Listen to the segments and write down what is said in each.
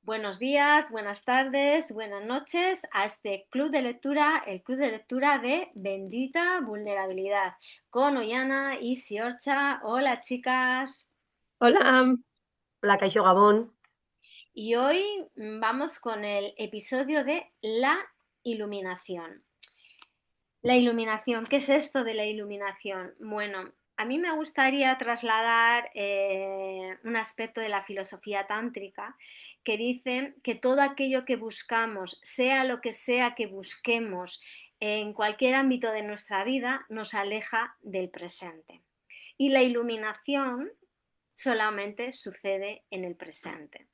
Buenos días, buenas tardes, buenas noches a este club de lectura, el club de lectura de Bendita Vulnerabilidad, con Ollana y Siorcha. Hola chicas. Hola, hola, Kaixo Gabón. Y hoy vamos con el episodio de la iluminación. La iluminación, ¿qué es esto de la iluminación? Bueno, a mí me gustaría trasladar un aspecto de la filosofía tántrica que dice que todo aquello que buscamos, sea lo que sea que busquemos en cualquier ámbito de nuestra vida, nos aleja del presente. Y la iluminación solamente sucede en el presente.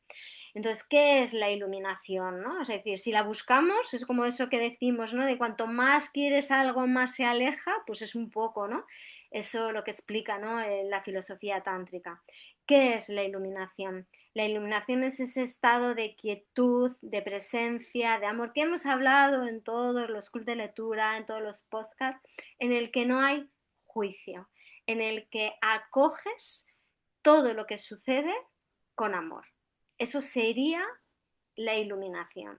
Entonces, ¿qué es la iluminación? ¿No? Es decir, si la buscamos, es como eso que decimos, ¿no? De cuanto más quieres algo, más se aleja, pues es un poco, ¿no? Eso lo que explica, ¿no? La filosofía tántrica. ¿Qué es la iluminación? La iluminación es ese estado de quietud, de presencia, de amor que hemos hablado en todos los clubes de lectura, en todos los podcasts, en el que no hay juicio, en el que acoges todo lo que sucede con amor. Eso sería la iluminación.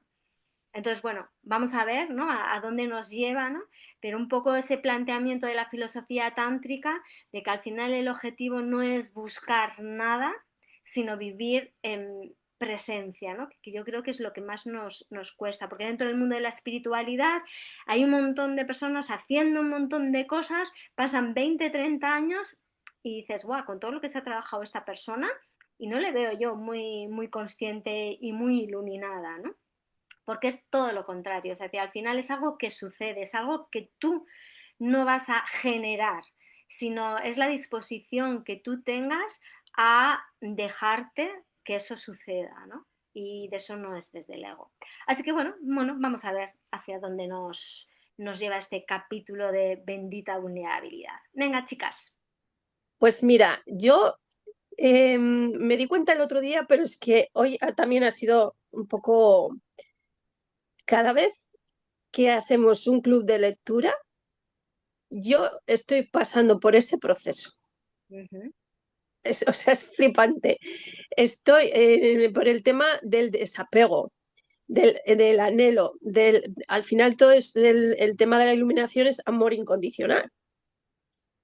Entonces, bueno, vamos a ver, ¿no? A dónde nos lleva, ¿no? Pero un poco ese planteamiento de la filosofía tántrica, de que al final el objetivo no es buscar nada, sino vivir en presencia, ¿no? Que yo creo que es lo que más nos cuesta, porque dentro del mundo de la espiritualidad hay un montón de personas haciendo un montón de cosas, pasan 20, 30 años y dices, guau, con todo lo que se ha trabajado esta persona, y no le veo yo muy consciente y muy iluminada, ¿no? Porque es todo lo contrario, o sea, que al final es algo que sucede, es algo que tú no vas a generar, sino es la disposición que tú tengas a dejarte que eso suceda, ¿no? Y de eso no es desde el ego. Así que bueno, vamos a ver hacia dónde nos lleva este capítulo de bendita vulnerabilidad. Venga, chicas. Pues mira, yo me di cuenta el otro día, pero es que hoy también ha sido un poco, cada vez que hacemos un club de lectura, yo estoy pasando por ese proceso. Ujú. O sea, es flipante. Estoy por el tema del desapego, del anhelo, al final todo es el tema de la iluminación es amor incondicional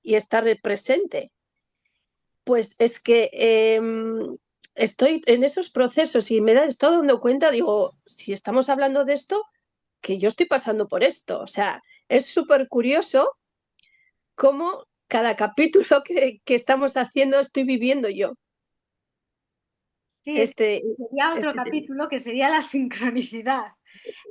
y estar presente. Pues es que estoy en esos procesos y me he estado dando cuenta, digo, si estamos hablando de esto, que yo estoy pasando por esto. O sea, es súper curioso cómo cada capítulo que estamos haciendo estoy viviendo yo Sí, es que este, sería otro este tema. capítulo que sería la sincronicidad.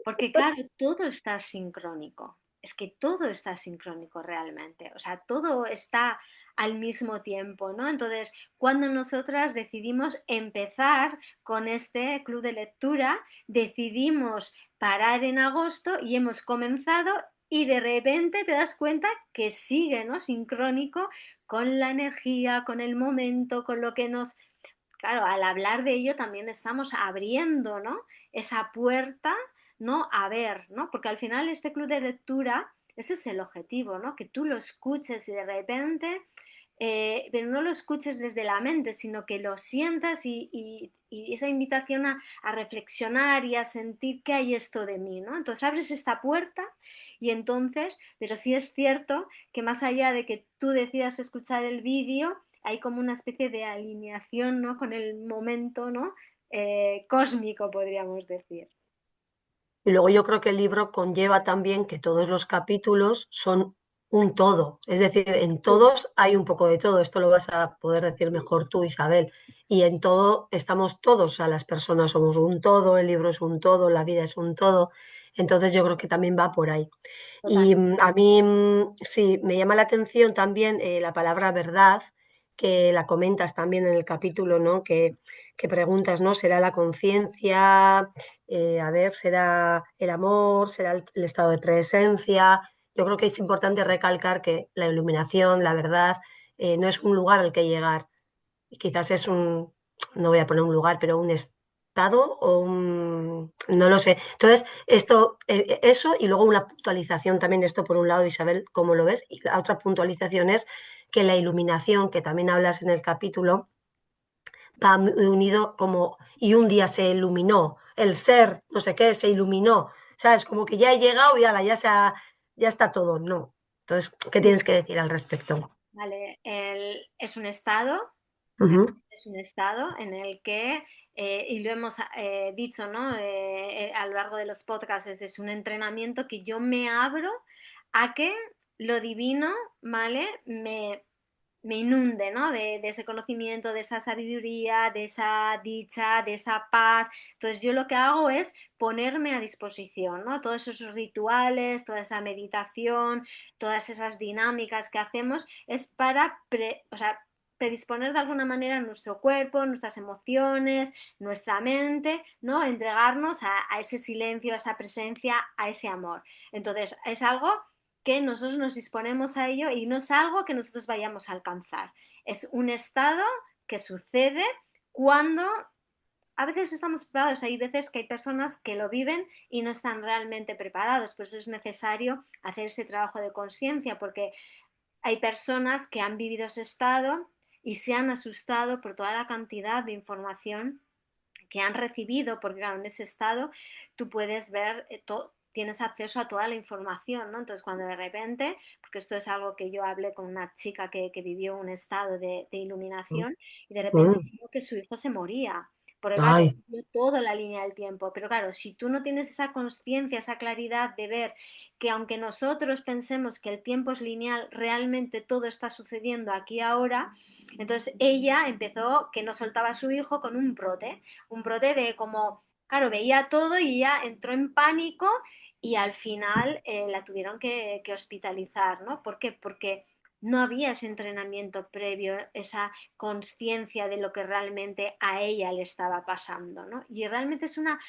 Porque claro, todo está sincrónico. Es que todo está sincrónico realmente. O sea, todo está al mismo tiempo, ¿no? Entonces, cuando nosotras decidimos empezar con este club de lectura, decidimos parar en agosto y hemos comenzado y de repente te das cuenta que sigue, ¿no? Sincrónico con la energía, con el momento, con lo que nos... Claro, al hablar de ello también estamos abriendo, ¿no? Esa puerta, ¿no? A ver, ¿no? Porque al final este club de lectura, ese es el objetivo, ¿no? Que tú lo escuches y de repente, pero no lo escuches desde la mente, sino que lo sientas y esa invitación a reflexionar y a sentir qué hay esto de mí, ¿no? Entonces abres esta puerta y entonces, pero sí es cierto que más allá de que tú decidas escuchar el vídeo, hay como una especie de alineación, ¿no? Con el momento, ¿no? Cósmico, podríamos decir. Y luego yo creo que el libro conlleva también que todos los capítulos son un todo, es decir, en Sí. todos hay un poco de todo, esto lo vas a poder decir mejor tú, Isabel, y en todo estamos todos, o sea, las personas somos un todo, el libro es un todo, la vida es un todo, entonces yo creo que también va por ahí. Total. Y a mí sí, me llama la atención también la palabra verdad, que la comentas también en el capítulo, ¿no? Que preguntas, ¿no? ¿Será la conciencia? A ver, será el amor, será el estado de presencia. Yo creo que es importante recalcar que la iluminación, la verdad, no es un lugar al que llegar. Quizás es un, no voy a poner un lugar, pero un estado o un, no lo sé. Entonces, esto, eso y luego una puntualización también de esto por un lado, Isabel, ¿cómo lo ves? Y la otra puntualización es que la iluminación, que también hablas en el capítulo, va unido como, y un día se iluminó, el ser, no sé qué, se iluminó, ¿sabes? Como que ya he llegado y ala, ya está todo, no. Entonces, ¿qué tienes que decir al respecto? ¿vale? Es un estado, Ujú, es un estado en el que, y lo hemos dicho, ¿no? A lo largo de los podcasts, es un entrenamiento que yo me abro a que lo divino, ¿vale? Me inunde, ¿no? De ese conocimiento, de esa sabiduría, de esa dicha, de esa paz. Entonces yo lo que hago es ponerme a disposición, ¿no? Todos esos rituales, toda esa meditación, todas esas dinámicas que hacemos es para, o sea, predisponer de alguna manera nuestro cuerpo, nuestras emociones, nuestra mente, ¿no? Entregarnos a ese silencio, a esa presencia, a ese amor. Entonces es algo que nosotros nos disponemos a ello y no es algo que nosotros vayamos a alcanzar. Es un estado que sucede cuando a veces estamos preparados, hay veces que hay personas que lo viven y no están realmente preparados, por eso es necesario hacer ese trabajo de conciencia, porque hay personas que han vivido ese estado y se han asustado por toda la cantidad de información que han recibido, porque claro, en ese estado tú puedes ver, tienes acceso a toda la información, ¿no? Entonces cuando de repente, porque esto es algo que yo hablé con una chica que vivió un estado de iluminación y de repente mm, vio que su hijo se moría. Porque claro, ay, vio toda la línea del tiempo. Pero claro, si tú no tienes esa conciencia, esa claridad de ver que aunque nosotros pensemos que el tiempo es lineal, realmente todo está sucediendo aquí ahora, entonces ella empezó que no soltaba a su hijo con un brote de como, claro, veía todo y ella entró en pánico y al final la tuvieron que hospitalizar, ¿no? ¿Por qué? Porque no había ese entrenamiento previo, esa conciencia de lo que realmente a ella le estaba pasando, ¿no? Y realmente es una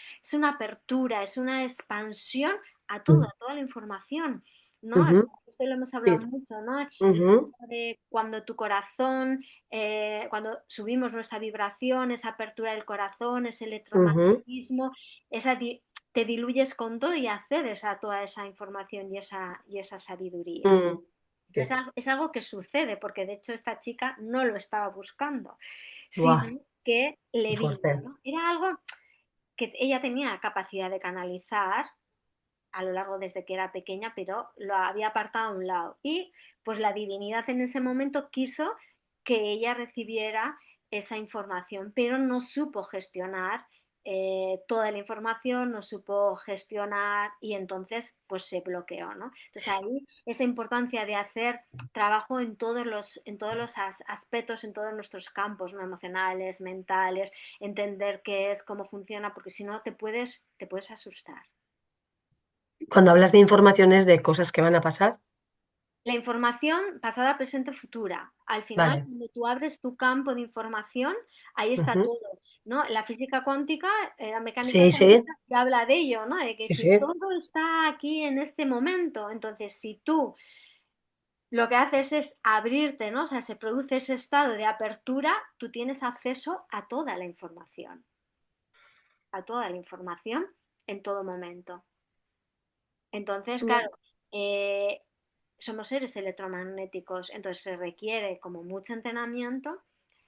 apertura, es una expansión mm, a toda la información, ¿no? ujú, Esto lo hemos sí, hablado mucho, ¿no? El ujú, hecho de cuando tu corazón cuando subimos nuestra vibración, esa apertura del corazón, ese ujú, electromagnetismo, esa te diluyes con todo y accedes a toda esa información y esa sabiduría. mm, sí, Es algo que sucede, porque de hecho esta chica no lo estaba buscando, guau, sino que qué le vino, fuerte. ¿no? Era algo que ella tenía capacidad de canalizar a lo largo desde que era pequeña, pero lo había apartado a un lado. Y pues la divinidad en ese momento quiso que ella recibiera esa información, pero no supo gestionar toda la información, no supo gestionar y entonces pues se bloqueó, ¿no? Entonces ahí esa importancia de hacer trabajo en todos los aspectos, en todos nuestros campos, ¿no? Emocionales, mentales, entender qué es, cómo funciona, porque si no te puedes asustar. Cuando hablas de informaciones de cosas que van a pasar, La información pasada, presente, futura. Al final, vale. cuando tú abres tu campo de información, ahí está Ujú, todo, ¿no? La física cuántica, la mecánica sí, sí, cuántica, ya habla de ello, ¿no? De que sí, si sí. todo está aquí en este momento, entonces si tú lo que haces es abrirte, ¿no? O sea, se produce ese estado de apertura, tú tienes acceso a toda la información en todo momento. Entonces, Mm, claro, eh, somos seres electromagnéticos, entonces se requiere como mucho entrenamiento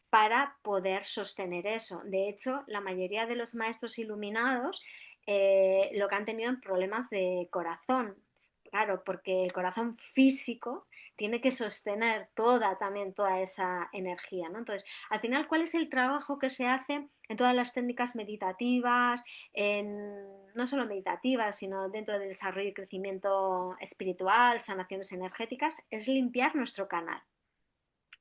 para poder sostener eso. De hecho, la mayoría de los maestros iluminados lo que han tenido en problemas de corazón. Claro, porque el corazón físico tiene que sostener también toda esa energía, ¿no? Entonces, al final, ¿cuál es el trabajo que se hace en todas las técnicas meditativas, no solo meditativas, sino dentro del desarrollo y crecimiento espiritual, sanaciones energéticas? Es limpiar nuestro canal,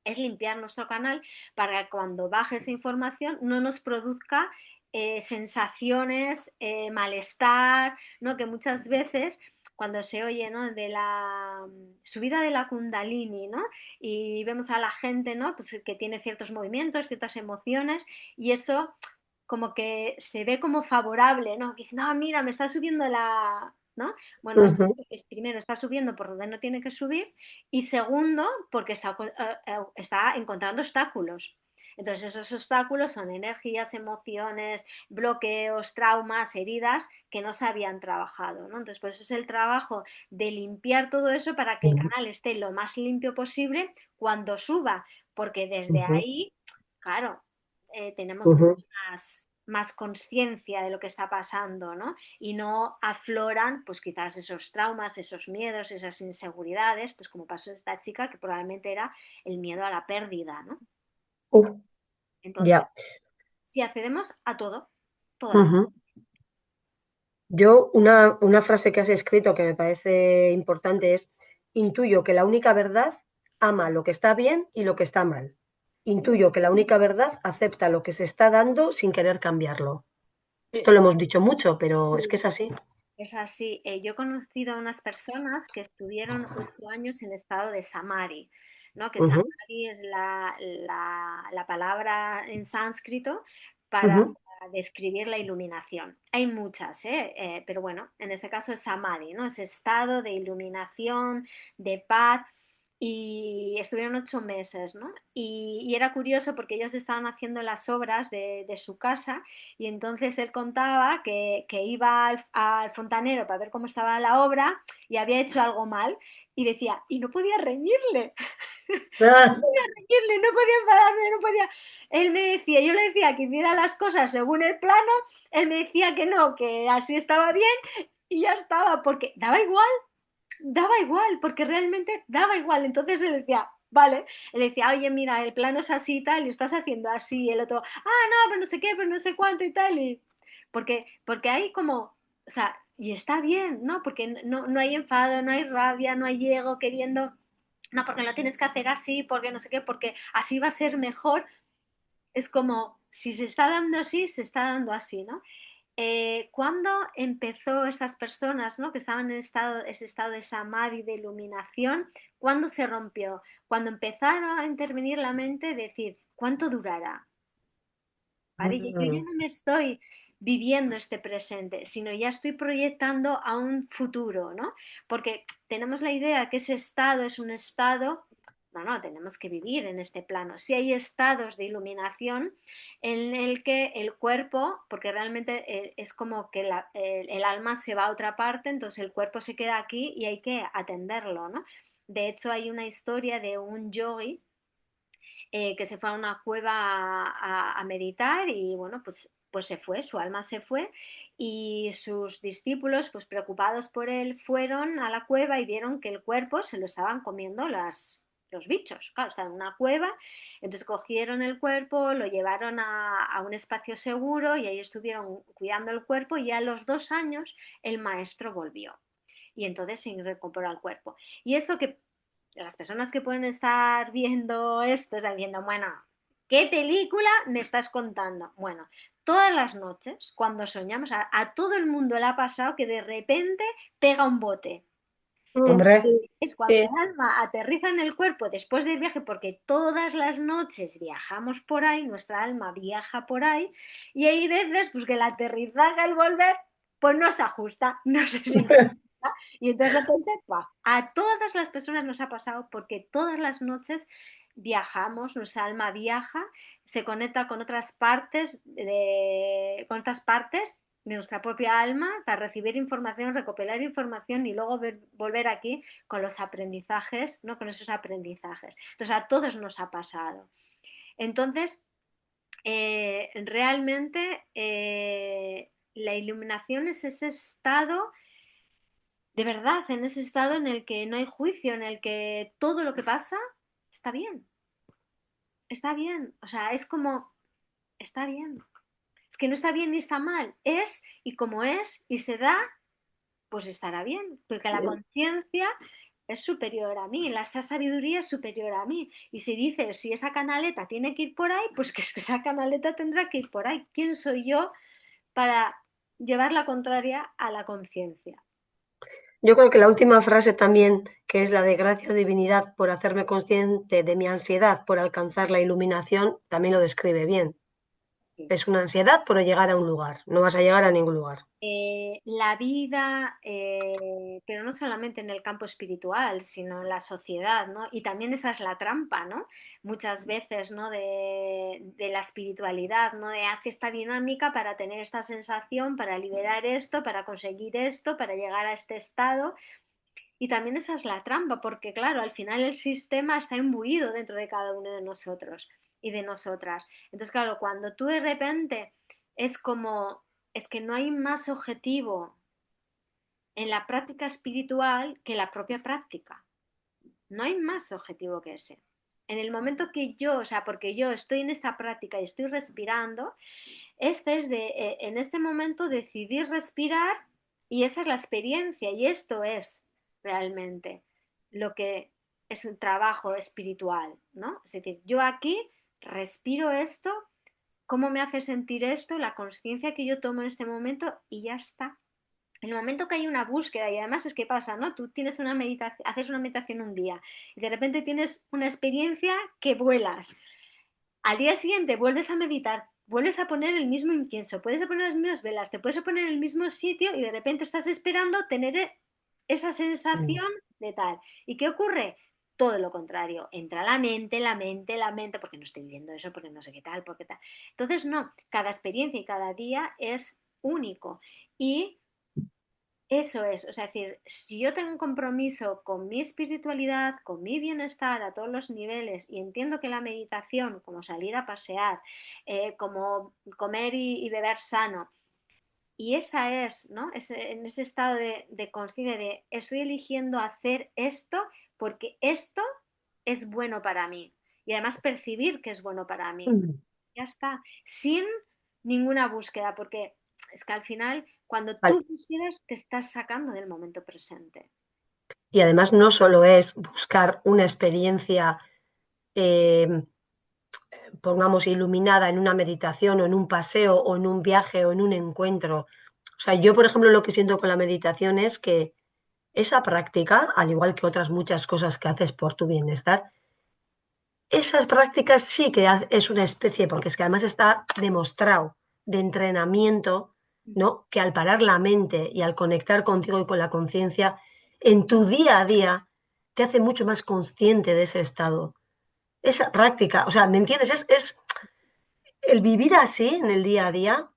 es limpiar nuestro canal para que cuando baje esa información no nos produzca sensaciones, malestar, ¿no? Que muchas veces cuando se oye, ¿no? De la subida de la kundalini, ¿no? Y vemos a la gente, ¿no? Pues que tiene ciertos movimientos, ciertas emociones y eso como que se ve como favorable, ¿no? Que dicen, no, mira, me está subiendo la, ¿no? Bueno, ujú, primero está subiendo por donde no tiene que subir y segundo, porque está encontrando obstáculos. Entonces esos obstáculos son energías, emociones, bloqueos, traumas, heridas que no se habían trabajado, ¿no? Entonces, pues es el trabajo de limpiar todo eso para que el ujú, canal esté lo más limpio posible cuando suba, porque desde ujú. ahí, claro, tenemos Ujú. más conciencia de lo que está pasando, ¿no? Y no afloran, pues quizás esos traumas, esos miedos, esas inseguridades, pues como pasó esta chica, que probablemente era el miedo a la pérdida, ¿no? Uf, Entonces, ya. si accedemos a todo, todo el Ujú. Yo, una frase que has escrito que me parece importante es, intuyo que la única verdad ama lo que está bien y lo que está mal. Intuyo que la única verdad acepta lo que se está dando sin querer cambiarlo. Esto lo hemos dicho mucho, pero es que es mundo. así. Es así. Yo he conocido a unas personas que estuvieron 8 años en estado de samadhi, ¿no? Que Ujú, samadhi es la palabra en sánscrito para ujú. describir la iluminación. Hay muchas, ¿eh? Pero bueno, en este caso es samadhi, ¿no? Ese estado de iluminación, de paz. Y estuvieron 8 meses, ¿no? Y era curioso porque ellos estaban haciendo las obras de su casa y entonces él contaba que iba al fontanero para ver cómo estaba la obra y había hecho algo mal y decía, y no podía reñirle, Ah, no podía enfadarme, no podía. Él me decía, yo le decía que hiciera las cosas según el plano, él me decía que no, que así estaba bien y ya estaba, porque daba igual, porque realmente daba igual. Entonces él decía, vale, él decía, oye, mira, el plano es así y tal, y estás haciendo así, y el otro, no, pero no sé qué, pero no sé cuánto y tal, y porque hay como, o sea, y está bien, ¿no? Porque no hay enfado, no hay rabia, no hay ego queriendo, no, porque lo tienes que hacer así, porque no sé qué, porque así va a ser mejor. Es como, si se está dando así, se está dando así, ¿no? ¿Cuándo empezó estas personas, ¿no? Que estaban en ese estado de samadhi, de iluminación? ¿Cuándo se rompió? Cuando empezaron a intervenir la mente, decir, ¿cuánto durará? ¿Vale? Yo ya mm, no me estoy viviendo este presente, sino ya estoy proyectando a un futuro, ¿no? Porque tenemos la idea que ese estado es un estado, no, tenemos que vivir en este plano. Si hay estados de iluminación en el que el cuerpo, porque realmente es como que el alma se va a otra parte, entonces el cuerpo se queda aquí y hay que atenderlo, ¿no? De hecho, hay una historia de un yogi que se fue a una cueva a meditar y bueno, pues se fue, su alma se fue y sus discípulos, pues preocupados por él, fueron a la cueva y vieron que el cuerpo se lo estaban comiendo los bichos. Claro, estaba en una cueva, entonces cogieron el cuerpo, lo llevaron a un espacio seguro y ahí estuvieron cuidando el cuerpo y a los 2 años el maestro volvió y entonces se recuperó el cuerpo. Y esto que las personas que pueden estar viendo esto están diciendo, bueno, ¿qué película me estás contando? Bueno, todas las noches, cuando soñamos, a todo el mundo le ha pasado que de repente pega un bote. hombre, Es cuando el Sí, alma aterriza en el cuerpo después del viaje, porque todas las noches viajamos por ahí, nuestra alma viaja por ahí, y hay veces pues, que el aterrizaje, el volver, pues no se ajusta, no se sincroniza. Y entonces de repente, ¡pua! A todas las personas nos ha pasado porque todas las noches viajamos, nuestra alma viaja, se conecta con otras partes de nuestra propia alma para recibir información, recopilar información y luego volver aquí con los aprendizajes, ¿no? Con esos aprendizajes. Entonces a todos nos ha pasado. Entonces, realmente la iluminación es ese estado de verdad, en ese estado en el que no hay juicio, en el que todo lo que pasa está bien, o sea, es como, está bien. Es que no está bien ni está mal, es y como es y se da, pues estará bien, porque la conciencia es superior a mí, esa sabiduría es superior a mí. Y si dices, si esa canaleta tiene que ir por ahí, pues que esa canaleta tendrá que ir por ahí. ¿Quién soy yo para llevar la contraria a la conciencia? yo creo que la última frase también, que es la de gracias divinidad por hacerme consciente de mi ansiedad por alcanzar la iluminación, también lo describe bien. Sí. Es una ansiedad por llegar a un lugar, no vas a llegar a ningún lugar. La vida, pero no solamente en el campo espiritual, sino en la sociedad, ¿no? Y también esa es la trampa, ¿no? Muchas veces, ¿no? De la espiritualidad, ¿no? De hace esta dinámica para tener esta sensación, para liberar esto, para conseguir esto, para llegar a este estado. Y también esa es la trampa, porque claro, al final el sistema está imbuido dentro de cada uno de nosotros. y de nosotras. Entonces, claro, cuando tú de repente es como, es que no hay más objetivo en la práctica espiritual que la propia práctica. No hay más objetivo que ese. En el momento que yo, o sea, porque yo estoy en esta práctica y estoy respirando, este es en este momento decidir respirar y esa es la experiencia y esto es realmente lo que es un trabajo espiritual, ¿no? Es decir, yo aquí respiro esto, cómo me hace sentir esto, la conciencia que yo tomo en este momento y ya está. En el momento que hay una búsqueda, y además es que pasa, ¿no? Tú tienes una meditación, haces una meditación un día y de repente tienes una experiencia que vuelas. Al día siguiente vuelves a meditar, vuelves a poner el mismo incienso, puedes poner las mismas velas, te puedes poner en el mismo sitio y de repente estás esperando tener esa sensación de tal. ¿Y qué ocurre? Todo lo contrario, entra la mente, porque no estoy viviendo eso, porque no sé qué tal, porque tal. Entonces, no, cada experiencia y cada día es único. Y eso es, o sea, es decir, si yo tengo un compromiso con mi espiritualidad, con mi bienestar a todos los niveles y entiendo que la meditación, como salir a pasear, como comer y beber sano, y esa es, ¿no? En ese estado de conciencia de estoy eligiendo hacer esto porque esto es bueno para mí y además percibir que es bueno para mí. Ya está, sin ninguna búsqueda, porque es que al final, cuando Vale. tú búsquedas, te estás sacando del momento presente. Y además no solo es buscar una experiencia, eh, pongamos, iluminada en una meditación o en un paseo o en un viaje o en un encuentro. O sea, yo, por ejemplo, lo que siento con la meditación es que esa práctica, al igual que otras muchas cosas que haces por tu bienestar, esas prácticas sí que es una especie, porque es que además está demostrado de entrenamiento, ¿no? Que al parar la mente y al conectar contigo y con la conciencia, en tu día a día te hace mucho más consciente de ese estado. Esa práctica, o sea, ¿me entiendes? Es el vivir así en el día a día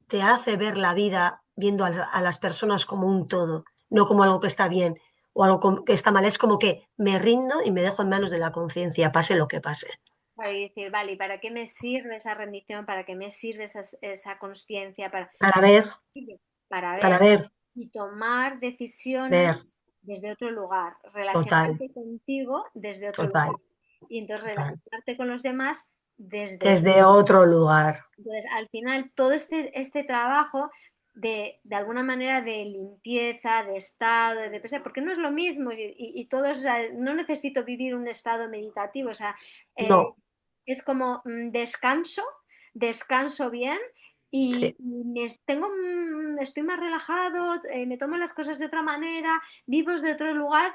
te hace ver la vida viendo a las personas como un todo, no como algo que está bien o algo que está mal. Es como que me rindo y me dejo en manos de la conciencia, pase lo que pase. Para decir, vale, ¿y para qué me sirve esa rendición? ¿Para qué me sirve esa conciencia? Para ver, Para para ver ver, y tomar ver, decisiones desde otro lugar, total, relacionarte contigo desde otro lugar total, y entonces total. relacionarte con los demás desde otro. Desde otro lugar. Entonces, al final, todo este trabajo de alguna manera de limpieza, de estado, de depresión, porque no es lo mismo y todos, o sea, no necesito vivir un estado meditativo, o sea, No, es como descanso, descanso bien sí, y estoy más relajado, me tomo las cosas de otra manera, vivo desde otro lugar.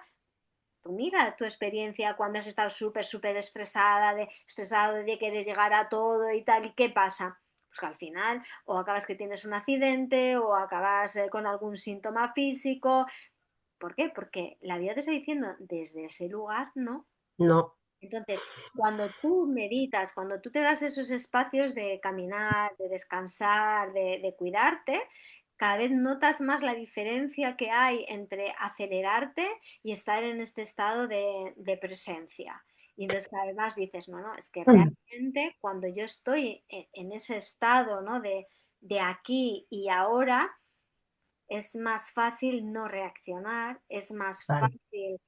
Tú mira tu experiencia cuando has estado súper, súper estresado de que quieres llegar a todo y tal, ¿y qué pasa? Pues que al final o acabas que tienes un accidente o acabas con algún síntoma físico. ¿Por qué? Porque la vida te está diciendo desde ese lugar no. no. Entonces, cuando tú meditas, cuando tú te das esos espacios de caminar, de descansar, de cuidarte, cada vez notas más la diferencia que hay entre acelerarte y estar en este estado de presencia. Y entonces cada vez más dices, no, no, es que realmente cuando yo estoy en ese estado, ¿no? de aquí y ahora, es más fácil no reaccionar, es más Vale. fácil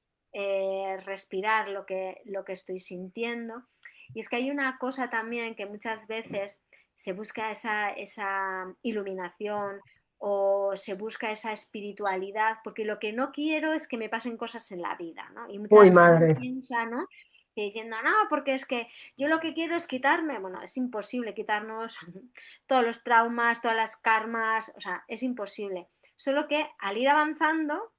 respirar lo que estoy sintiendo. Y es que hay una cosa también que muchas veces se busca esa iluminación o se busca esa espiritualidad, porque lo que no quiero es que me pasen cosas en la vida, ¿no? Y muchas Uy, veces uno madre. piensa, ¿no? Que diciendo, no, porque es que yo lo que quiero es quitarme, bueno, es imposible quitarnos todos los traumas, todas las karmas, o sea, es imposible. Solo que al ir avanzando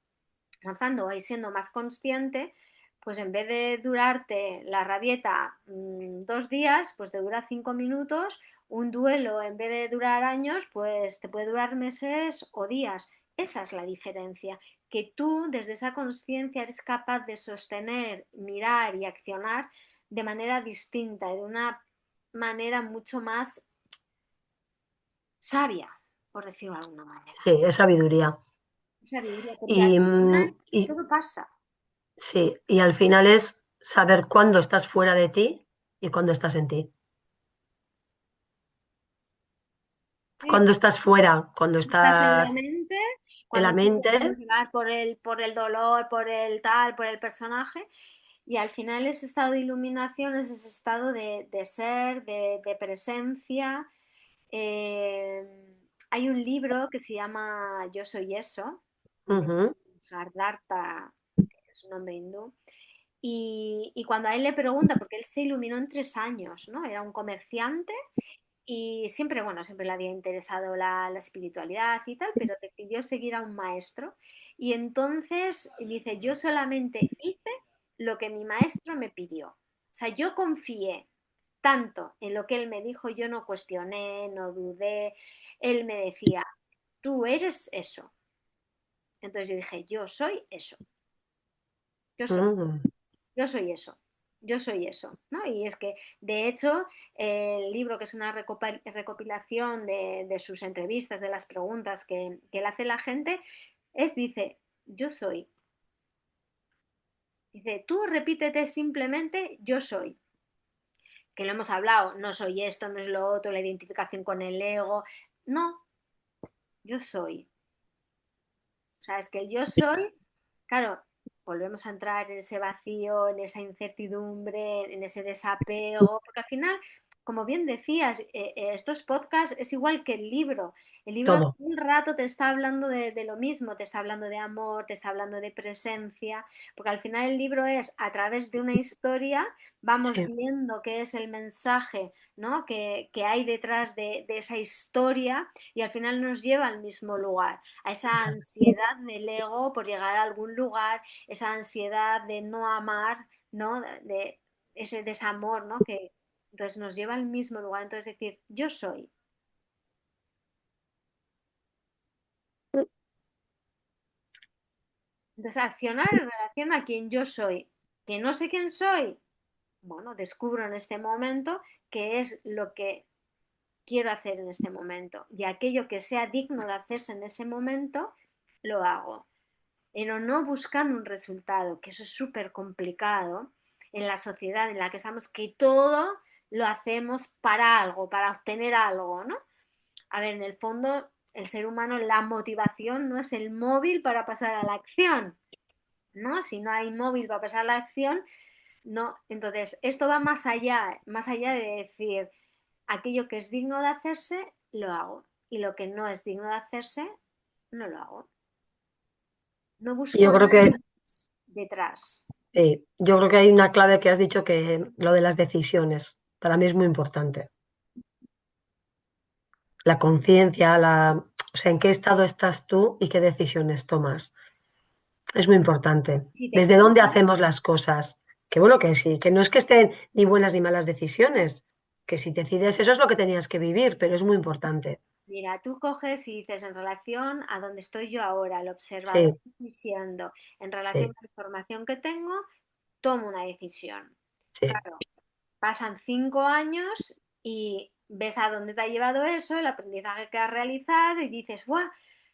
y siendo más consciente, pues en vez de durarte la rabieta 2 días, pues te dura 5 minutos. Un duelo, en vez de durar años, pues te puede durar meses o días. Esa es la diferencia, que tú desde esa conciencia eres capaz de sostener, mirar y accionar de manera distinta y de una manera mucho más sabia, por decirlo de alguna manera. Sí, es sabiduría. Sabiduría, porque al Y, final y todo pasa. sí, y al final es saber cuándo estás fuera de ti y cuándo estás en ti. Sí, Cuando estás fuera, cuando estás en la estás mente, en la cuando tú te mente. dejas llevar por el dolor, por el tal, por el personaje, y al final ese estado de iluminación es ese estado de ser, de presencia. Eh, Hay un libro que se llama Yo soy eso, de Ujú, Siddhartha, que es un nombre hindú, y cuando a él le pregunta, porque él se iluminó en 3 años, ¿no? Era un comerciante y siempre, bueno, siempre le había interesado la espiritualidad y tal, pero decidió seguir a un maestro. Y entonces dice, yo solamente hice lo que mi maestro me pidió. O sea, yo confié tanto en lo que él me dijo, yo no cuestioné, no dudé. Él me decía, tú eres eso. Entonces yo dije, yo soy eso, yo soy. mm. Yo soy eso, yo soy eso, ¿no? Y es que, de hecho, el libro, que es una recopilación de sus entrevistas, de las preguntas que le hace la gente, dice, yo soy. Dice, tú repítete simplemente, yo soy. Que lo hemos hablado, no soy esto, no es lo otro, la identificación con el ego. No, yo soy. O sea, es que el yo soy, claro, volvemos a entrar en ese vacío, en esa incertidumbre, en ese desapego, porque al final, como bien decías, estos podcasts es igual que el libro. El libro Todo. un rato te está hablando de lo mismo, te está hablando de amor, te está hablando de presencia, porque al final el libro es a través de una historia, vamos Sí, viendo qué es el mensaje, ¿no? que hay detrás de esa historia y al final nos lleva al mismo lugar, a esa ansiedad del ego por llegar a algún lugar, esa ansiedad de no amar, ¿no? De ese desamor, ¿no? Que entonces nos lleva al mismo lugar. Entonces decir, yo soy. Entonces accionar en relación a quien yo soy. Que no sé quién soy. Bueno, descubro en este momento qué es lo que quiero hacer en este momento. Y aquello que sea digno de hacerse en ese momento, lo hago. Pero no buscando un resultado, que eso es súper complicado en la sociedad en la que estamos, que todo lo hacemos para algo, para obtener algo, ¿no? A ver, en el fondo, el ser humano, la motivación no es el móvil para pasar a la acción, ¿no? Si no hay móvil para pasar a la acción, no. Entonces, esto va más allá de decir, aquello que es digno de hacerse, lo hago. Y lo que no es digno de hacerse, no lo hago. No busco Yo creo nada que detrás. yo creo que hay una clave que has dicho, que lo de las decisiones para mí es muy importante. La conciencia, o sea, en qué estado estás tú y qué decisiones tomas. Es muy importante. Si te ¿Desde dónde equivocas, hacemos las cosas? Que bueno, que sí, que no es que estén ni buenas ni malas decisiones, que si decides eso es lo que tenías que vivir, pero es muy importante. mira, tú coges y dices en relación a donde estoy yo ahora, el observador Sí, que estoy siendo, en relación sí, a la información que tengo, tomo una decisión. sí. Claro, pasan 5 años y ves a dónde te ha llevado eso, el aprendizaje que has realizado y dices, ¡guau!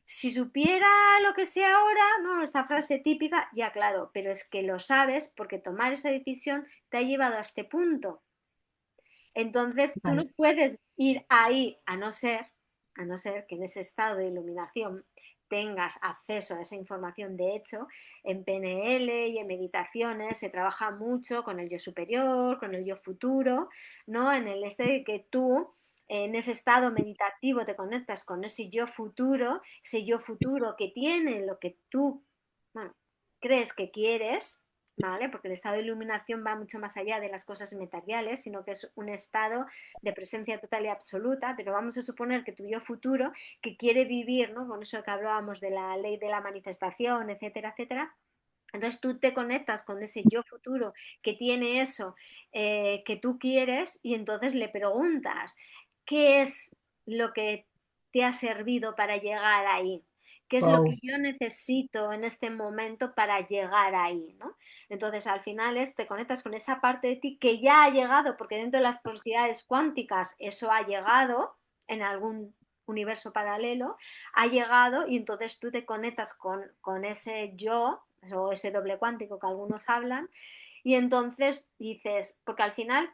Si supiera lo que sé ahora, ¿no? Esta frase típica, ya claro, pero es que lo sabes porque tomar esa decisión te ha llevado a este punto. Entonces, tú no Vale. puedes ir ahí, a no ser que en ese estado de iluminación tengas acceso a esa información. De hecho, en PNL y en meditaciones se trabaja mucho con el yo superior, con el yo futuro, ¿no? En el este de que tú en ese estado meditativo te conectas con ese yo futuro que tiene lo que tú, bueno, crees que quieres, ¿vale? Porque el estado de iluminación va mucho más allá de las cosas materiales, sino que es un estado de presencia total y absoluta, pero vamos a suponer que tu yo futuro, que quiere vivir, ¿no? Con eso que hablábamos de la ley de la manifestación, etcétera, etcétera. Entonces tú te conectas con ese yo futuro que tiene eso que tú quieres y entonces le preguntas, ¿qué es lo que te ha servido para llegar ahí? ¿Qué es lo que Wow. yo necesito en este momento para llegar ahí? ¿No? Entonces al final te conectas con esa parte de ti que ya ha llegado, porque dentro de las posibilidades cuánticas eso ha llegado en algún universo paralelo, ha llegado y entonces tú te conectas con ese yo o ese doble cuántico que algunos hablan y entonces dices, porque al final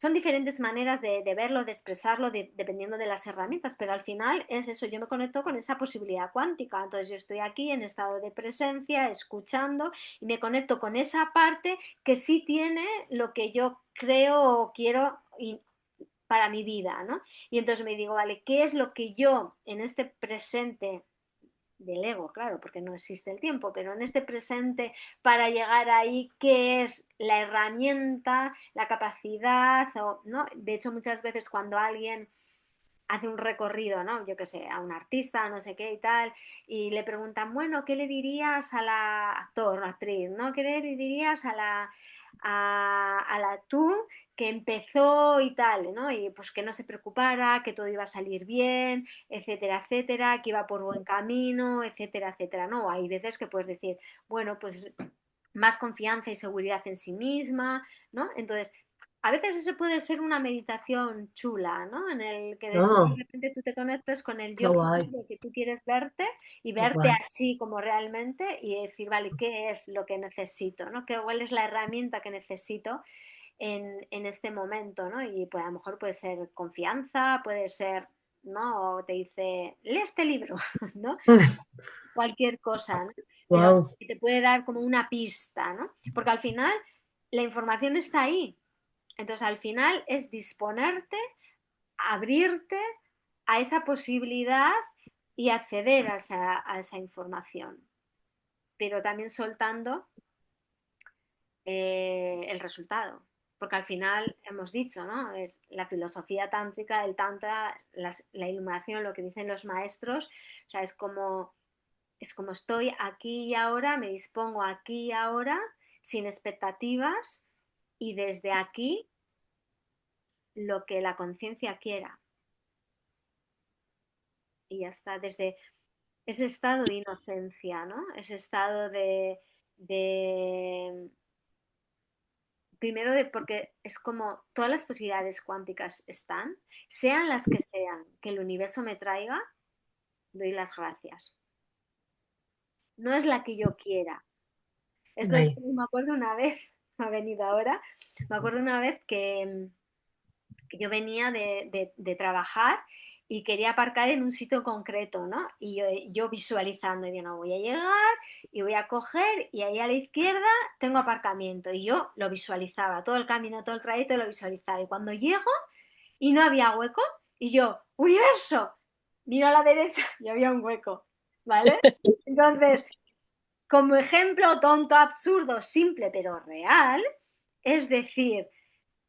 son diferentes maneras de verlo, de expresarlo, dependiendo de las herramientas, pero al final es eso, yo me conecto con esa posibilidad cuántica, entonces yo estoy aquí en estado de presencia, escuchando, y me conecto con esa parte que sí tiene lo que yo creo o quiero para mi vida, ¿no? Y entonces me digo, vale, ¿qué es lo que yo en este presente del ego, claro, porque no existe el tiempo, pero en este presente, para llegar ahí, qué es la herramienta, la capacidad, o, ¿no? De hecho, muchas veces cuando alguien hace un recorrido, ¿no? Yo qué sé, a un artista, no sé qué y tal, y le preguntan, bueno, ¿qué le dirías a la actor, actriz, ¿no? ¿Qué le dirías a la tú que empezó y tal, ¿no? Y pues que no se preocupara, que todo iba a salir bien, etcétera, etcétera, que iba por buen camino, etcétera, etcétera, ¿no? Hay veces que puedes decir, bueno, pues más confianza y seguridad en sí misma, ¿no? Entonces, a veces eso puede ser una meditación chula, ¿no? En el que de Ah, repente tú te conectas con el qué yo guay, futuro que tú quieres verte y qué verte guay. así como realmente y decir, vale, ¿qué es lo que necesito? ¿No? ¿Cuál es la herramienta que necesito en este momento? ¿No? Y pues a lo mejor puede ser confianza, puede ser, ¿no? O te dice, lee este libro, ¿no? Cualquier cosa, ¿no? Pero Wow, te puede dar como una pista, ¿no? Porque al final la información está ahí. Entonces, al final es disponerte, abrirte a esa posibilidad y acceder a esa información, pero también soltando el resultado. Porque al final hemos dicho, ¿no? Es la filosofía tántrica, el tantra, la iluminación, lo que dicen los maestros, o sea, es como estoy aquí y ahora, me dispongo aquí y ahora, sin expectativas, y desde aquí lo que la conciencia quiera. Y ya está, desde ese estado de inocencia, ¿no? Ese estado de primero de porque es como todas las posibilidades cuánticas están, sean las que sean, que el universo me traiga, doy las gracias. No es la que yo quiera. Esto es, ahí. me acuerdo una vez, me ha venido ahora, me acuerdo una vez que yo venía de trabajar y quería aparcar en un sitio concreto, ¿no? Y yo visualizando, y digo, no, voy a llegar y voy a coger y ahí a la izquierda tengo aparcamiento. Y yo lo visualizaba, todo el camino, todo el trayecto lo visualizaba. Y cuando llego y no había hueco, y yo, universo, miro a la derecha y había un hueco, ¿vale? Entonces, como ejemplo tonto, absurdo, simple, pero real, es decir,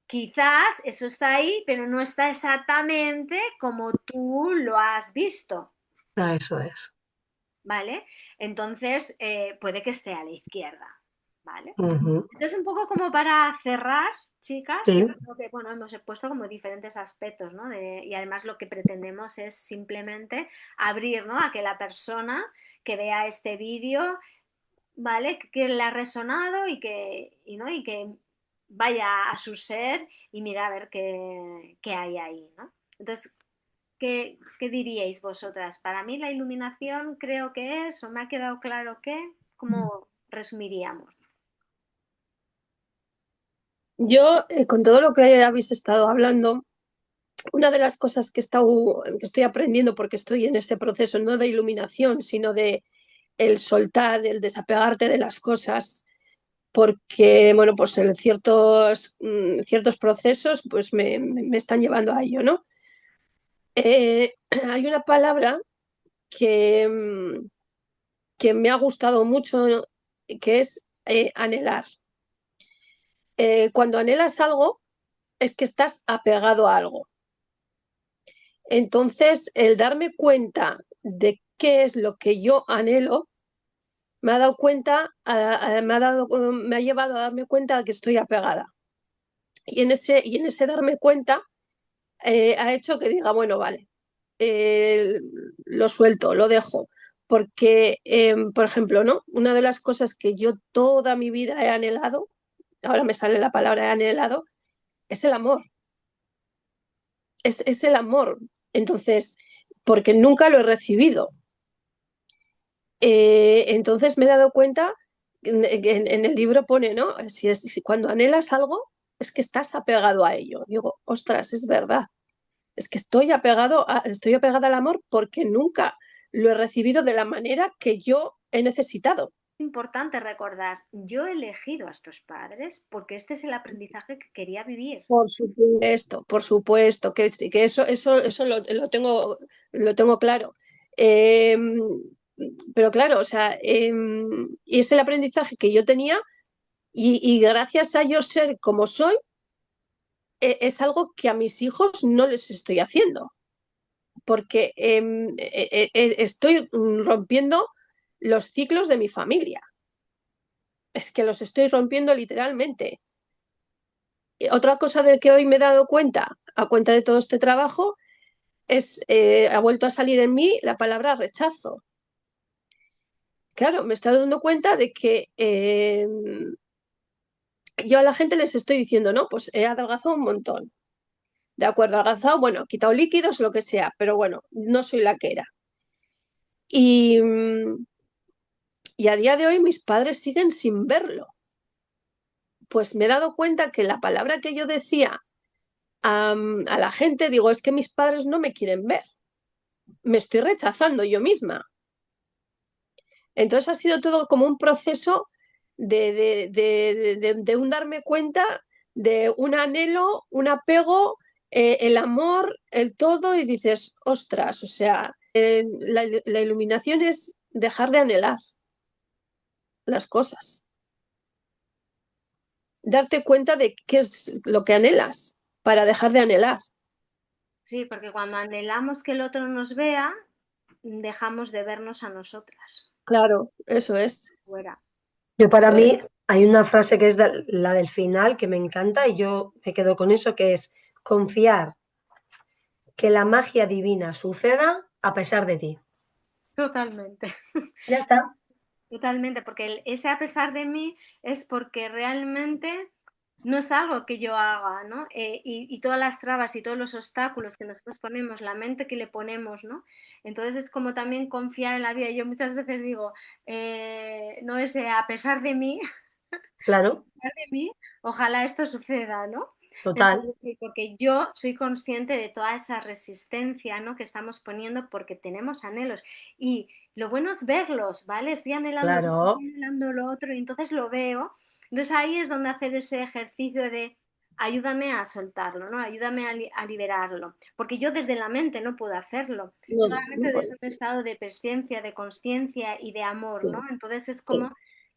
quizás eso está ahí, pero no está exactamente como tú lo has visto, Ah, eso es. ¿vale? Entonces, puede que esté a la izquierda, ¿vale? Ujú. Entonces, un poco como para cerrar, chicas, que Sí, creo que, bueno, hemos puesto como diferentes aspectos, ¿no? Y además lo que pretendemos es simplemente abrir, ¿no? A que la persona que vea este vídeo, ¿vale? Que le ha resonado ¿no? Y que vaya a su ser y mira a ver qué hay ahí, ¿no? Entonces, ¿qué diríais vosotras? Para mí la iluminación creo que es, o me ha quedado claro que, ¿cómo resumiríamos? Yo, con todo lo que habéis estado hablando, una de las cosas que estoy aprendiendo, porque estoy en ese proceso no de iluminación, sino de el soltar, el desapegarte de las cosas, porque, bueno, pues en ciertos procesos pues me están llevando a ello, ¿no? Hay una palabra que, que me ha gustado mucho, ¿no? Que es anhelar. Cuando anhelas algo, es que estás apegado a algo. Entonces, el darme cuenta de qué es lo que yo anhelo, me ha dado cuenta, me ha llevado a darme cuenta de que estoy apegada. Y en ese darme cuenta ha hecho que diga, bueno, vale, eh, lo suelto, lo dejo. Porque, por ejemplo, ¿no? Una de las cosas que yo toda mi vida he anhelado, ahora me sale la palabra he anhelado, es el amor. Es el amor. Entonces, porque nunca lo he recibido. Entonces me he dado cuenta, en el libro pone, ¿no? Si cuando anhelas algo, es que estás apegado a ello. Digo, ostras, es verdad. Es que estoy apegada al amor porque nunca lo he recibido de la manera que yo he necesitado. Importante recordar, yo he elegido a estos padres porque este es el aprendizaje que quería vivir. Por supuesto, que eso lo tengo claro. Eh, pero claro, o sea, es el aprendizaje que yo tenía y gracias a yo ser como soy, es algo que a mis hijos no les estoy haciendo, porque estoy rompiendo los ciclos de mi familia. Es que los estoy rompiendo literalmente. Otra cosa de que hoy me he dado cuenta, a cuenta de todo este trabajo, ha vuelto a salir en mí la palabra rechazo. Claro, me estoy dando cuenta de que yo a la gente les estoy diciendo, no, pues he adelgazado un montón. De acuerdo, adelgazado, bueno, he quitado líquidos, lo que sea, pero bueno, no soy la que era. Y, y a día de hoy mis padres siguen sin verlo. Pues me he dado cuenta que la palabra que yo decía a la gente, digo, es que mis padres no me quieren ver. Me estoy rechazando yo misma. Entonces ha sido todo como un proceso de un darme cuenta, de un anhelo, un apego, el amor, el todo, y dices, ostras, o sea, la iluminación es dejar de anhelar las cosas, darte cuenta de qué es lo que anhelas para dejar de anhelar. Sí, porque cuando anhelamos que el otro nos vea, dejamos de vernos a nosotras. Claro, eso es, Fuera. Yo para eso es. mí hay una frase que es la del final que me encanta y yo me quedo con eso, que es confiar que la magia divina suceda a pesar de ti. Totalmente. Ya está. Totalmente, porque ese a pesar de mí es porque realmente no es algo que yo haga, ¿no? Y todas las trabas y todos los obstáculos que nosotros ponemos, la mente que le ponemos, ¿no? Entonces es como también confiar en la vida. Yo muchas veces digo, no ese a pesar de mí, Claro, de mí, ojalá esto suceda, ¿no? total, Entonces, sí, porque yo soy consciente de toda esa resistencia, ¿no? Que estamos poniendo porque tenemos anhelos. Y lo bueno es verlos, ¿vale? claro, Estoy anhelando lo otro y entonces lo veo. Entonces ahí es donde hacer ese ejercicio de ayúdame a soltarlo, ¿no? Ayúdame a liberarlo. Porque yo desde la mente no puedo hacerlo. No, no Solamente puede desde un ser. estado de presencia, de conciencia y de amor, ¿no? Sí, Entonces es sí. como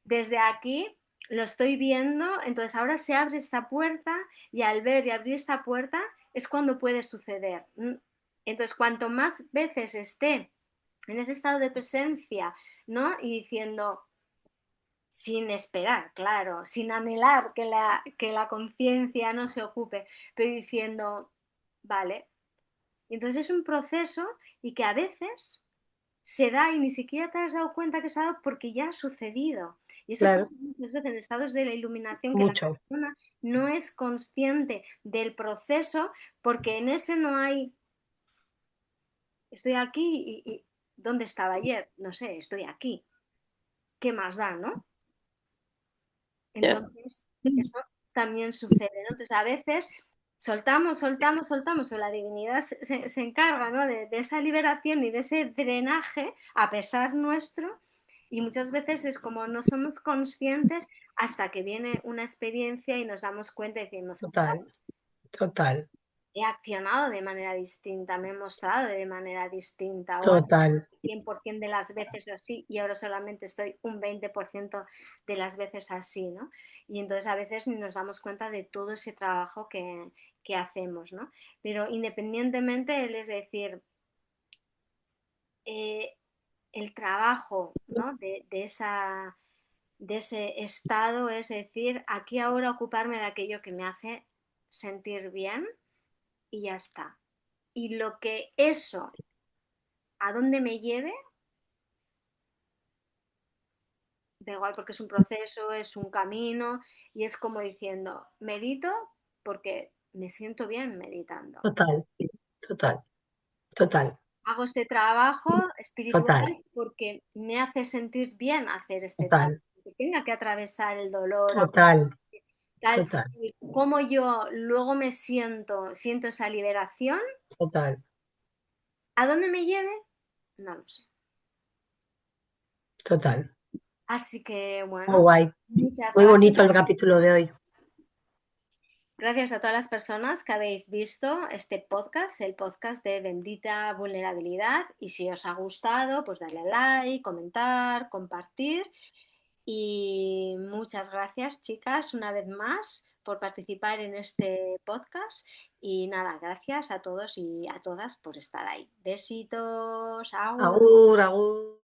desde aquí lo estoy viendo, entonces ahora se abre esta puerta y al ver y abrir esta puerta es cuando puede suceder. Entonces, cuanto más veces esté en ese estado de presencia, ¿no? Y diciendo, sin esperar, claro, sin anhelar que la conciencia no se ocupe, pero diciendo, vale, entonces es un proceso y que a veces se da y ni siquiera te has dado cuenta que se ha dado porque ya ha sucedido. Y eso claro, pasa muchas veces en estados de la iluminación que la mucho. persona no es consciente del proceso porque en ese no hay, estoy aquí y ¿dónde estaba ayer? No sé, estoy aquí. ¿Qué más da, no? Ya. Entonces, eso también sucede, ¿no? Entonces, a veces soltamos, o la divinidad se encarga, ¿no? De esa liberación y de ese drenaje a pesar nuestro, y muchas veces es como no somos conscientes hasta que viene una experiencia y nos damos cuenta y decimos, Total, total, he accionado de manera distinta, me he mostrado de manera distinta o antes total. 100% de las veces así y ahora solamente estoy un 20% de las veces así, ¿no? Y entonces a veces ni nos damos cuenta de todo ese trabajo que hacemos, ¿no? Pero independientemente, él es decir, eh, el trabajo, ¿no? De ese estado, es decir, aquí ahora ocuparme de aquello que me hace sentir bien y ya está. Y lo que eso, a dónde me lleve, da igual porque es un proceso, es un camino y es como diciendo, medito porque me siento bien meditando. Total, total, total, Hago este trabajo espiritual total, porque me hace sentir bien hacer este trabajo. total, Que tenga que atravesar el dolor, total, total, cómo yo luego siento esa liberación, total, ¿a dónde me lleve? No lo sé. total. Así que Muy bueno, guay. muchas Muy gracias. bonito el capítulo de hoy. Gracias a todas las personas que habéis visto este podcast, el podcast de Bendita Vulnerabilidad. Y si os ha gustado, pues darle a like, comentar, compartir. Y muchas gracias, chicas, una vez más por participar en este podcast. Y nada, gracias a todos y a todas por estar ahí. Besitos, agur. Agur, agur.